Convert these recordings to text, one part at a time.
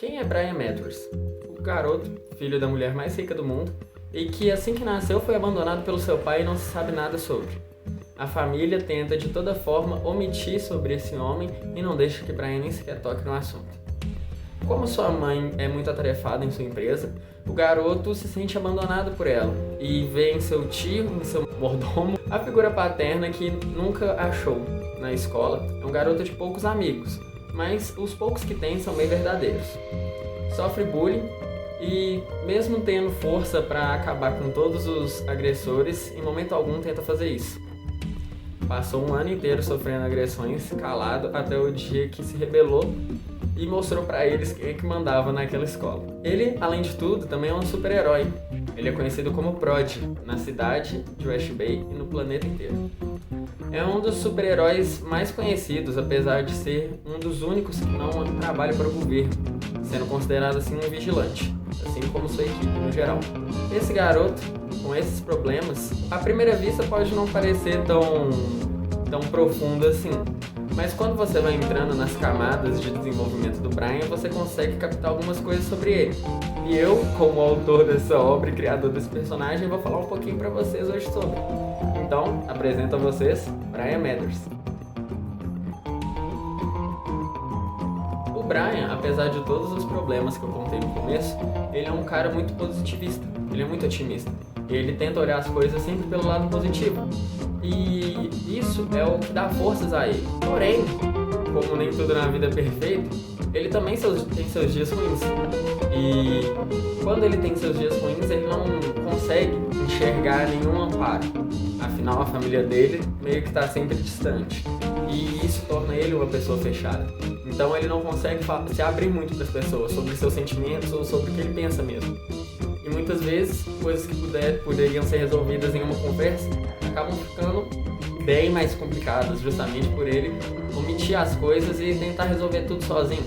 Quem é Brian Mathers? O garoto, filho da mulher mais rica do mundo, e que assim que nasceu foi abandonado pelo seu pai e não se sabe nada sobre. A família tenta de toda forma omitir sobre esse homem e não deixa que Brian nem sequer toque no assunto. Como sua mãe é muito atarefada em sua empresa, o garoto se sente abandonado por ela e vê em seu tio, em seu mordomo, a figura paterna que nunca achou na escola. É um garoto de poucos amigos, mas os poucos que tem são bem verdadeiros. Sofre bullying e, mesmo tendo força para acabar com todos os agressores, em momento algum tenta fazer isso. Passou um ano inteiro sofrendo agressões, calado, até o dia que se rebelou e mostrou para eles quem é que mandava naquela escola. Ele, além de tudo, também é um super-herói. Ele é conhecido como Prodigy na cidade de West Bay e no planeta inteiro. É um dos super-heróis mais conhecidos, apesar de ser um dos únicos que não trabalha para o governo, sendo considerado assim um vigilante, assim como sua equipe no geral. Esse garoto, com esses problemas, à primeira vista pode não parecer tão profundo assim, mas quando você vai entrando nas camadas de desenvolvimento do Brian, você consegue captar algumas coisas sobre ele. E eu, como autor dessa obra e criador desse personagem, vou falar um pouquinho para vocês hoje sobre. Então, apresento a vocês Brian Mathers. O Brian, apesar de todos os problemas que eu contei no começo, ele é um cara muito positivista, ele é muito otimista. Ele tenta olhar as coisas sempre pelo lado positivo. E isso é o que dá forças a ele. Porém, como nem tudo na vida é perfeito, ele também tem seus dias ruins. E quando ele tem seus dias ruins, ele não consegue enxergar nenhum amparo. Afinal, a família dele meio que está sempre distante. E isso torna ele uma pessoa fechada. Então ele não consegue se abrir muito para as pessoas sobre seus sentimentos ou sobre o que ele pensa mesmo. E muitas vezes, coisas que poderiam ser resolvidas em uma conversa acabam ficando bem mais complicadas, justamente por ele omitir as coisas e tentar resolver tudo sozinho.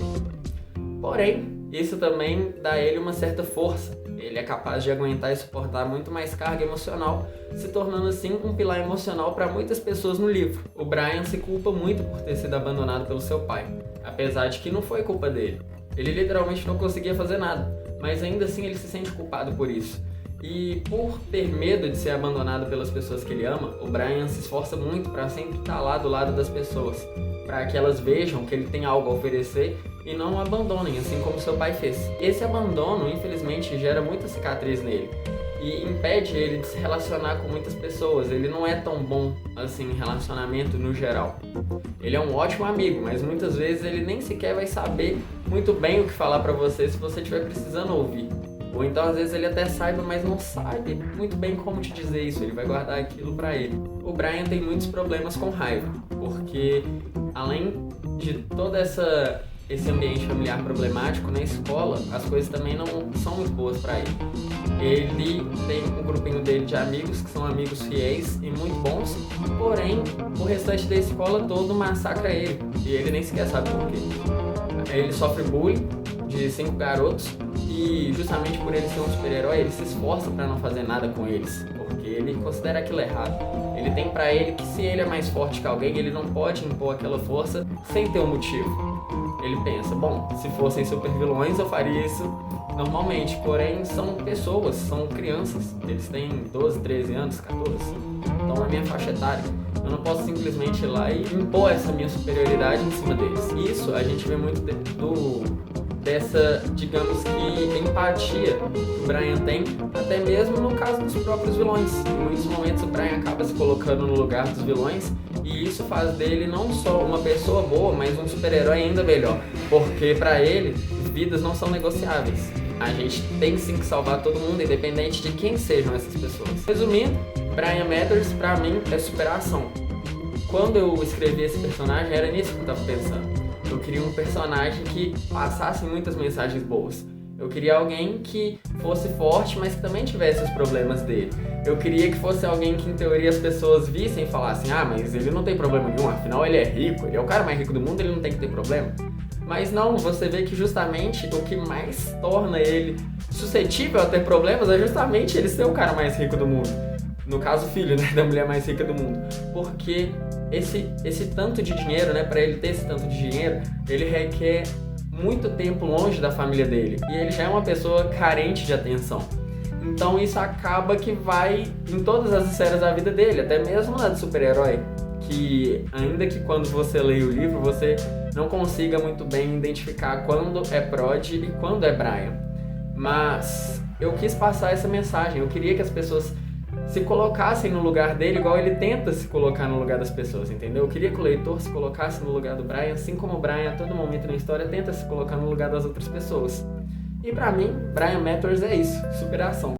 Porém, isso também dá a ele uma certa força. Ele é capaz de aguentar e suportar muito mais carga emocional, se tornando assim um pilar emocional para muitas pessoas no livro. O Brian se culpa muito por ter sido abandonado pelo seu pai, apesar de que não foi culpa dele. Ele literalmente não conseguia fazer nada, mas ainda assim ele se sente culpado por isso. E por ter medo de ser abandonado pelas pessoas que ele ama, o Brian se esforça muito para sempre estar lá do lado das pessoas, para que elas vejam que ele tem algo a oferecer e não o abandonem, assim como seu pai fez. Esse abandono, infelizmente, gera muita cicatriz nele e impede ele de se relacionar com muitas pessoas. Ele não é tão bom assim em relacionamento no geral. Ele é um ótimo amigo, mas muitas vezes ele nem sequer vai saber muito bem o que falar para você se você estiver precisando ouvir. Ou então às vezes ele até saiba, mas não sabe muito bem como te dizer isso, ele vai guardar aquilo pra ele. O Brian tem muitos problemas com raiva, porque além de todo esse ambiente familiar problemático na escola, as coisas também não são muito boas pra ele. Ele tem um grupinho dele de amigos que são amigos fiéis e muito bons, porém o restante da escola todo massacra ele e ele nem sequer sabe por quê. Ele sofre bullying de 5 garotos e justamente por ele ser um super-herói, ele se esforça para não fazer nada com eles, porque ele considera aquilo errado. Ele tem pra ele que se ele é mais forte que alguém, ele não pode impor aquela força sem ter um motivo. Ele pensa, bom, se fossem super vilões eu faria isso normalmente, porém são pessoas, são crianças, eles têm 12, 13 anos, 14, estão na minha faixa etária. Eu não posso simplesmente ir lá e impor essa minha superioridade em cima deles. Isso a gente vê muito dessa, digamos que, empatia que o Brian tem, até mesmo no caso dos próprios vilões. Em muitos momentos o Brian acaba se colocando no lugar dos vilões e isso faz dele não só uma pessoa boa, mas um super-herói ainda melhor, porque pra ele, vidas não são negociáveis. A gente tem sim que salvar todo mundo, independente de quem sejam essas pessoas. Resumindo, Brian Mathers pra mim é superação. Quando eu escrevi esse personagem, era nisso que eu tava pensando. Eu queria um personagem que passasse muitas mensagens boas. Eu queria alguém que fosse forte, mas que também tivesse os problemas dele. Eu queria que fosse alguém que, em teoria, as pessoas vissem e falassem: ah, mas ele não tem problema nenhum, afinal ele é rico, ele é o cara mais rico do mundo, ele não tem que ter problema. Mas não, você vê que justamente o que mais torna ele suscetível a ter problemas é justamente ele ser o cara mais rico do mundo. No caso, o filho, né, da mulher mais rica do mundo. Porque esse tanto de dinheiro, né, para ele ter esse tanto de dinheiro, ele requer muito tempo longe da família dele. E ele já é uma pessoa carente de atenção. Então isso acaba que vai em todas as esferas da vida dele, até mesmo na de super-herói. Que ainda que quando você lê o livro, você não consiga muito bem identificar quando é Prod e quando é Brian. Mas eu quis passar essa mensagem, eu queria que as pessoas se colocassem no lugar dele igual ele tenta se colocar no lugar das pessoas, entendeu? Eu queria que o leitor se colocasse no lugar do Brian, assim como o Brian a todo momento na história tenta se colocar no lugar das outras pessoas. E pra mim, Brian Matters é isso, superação.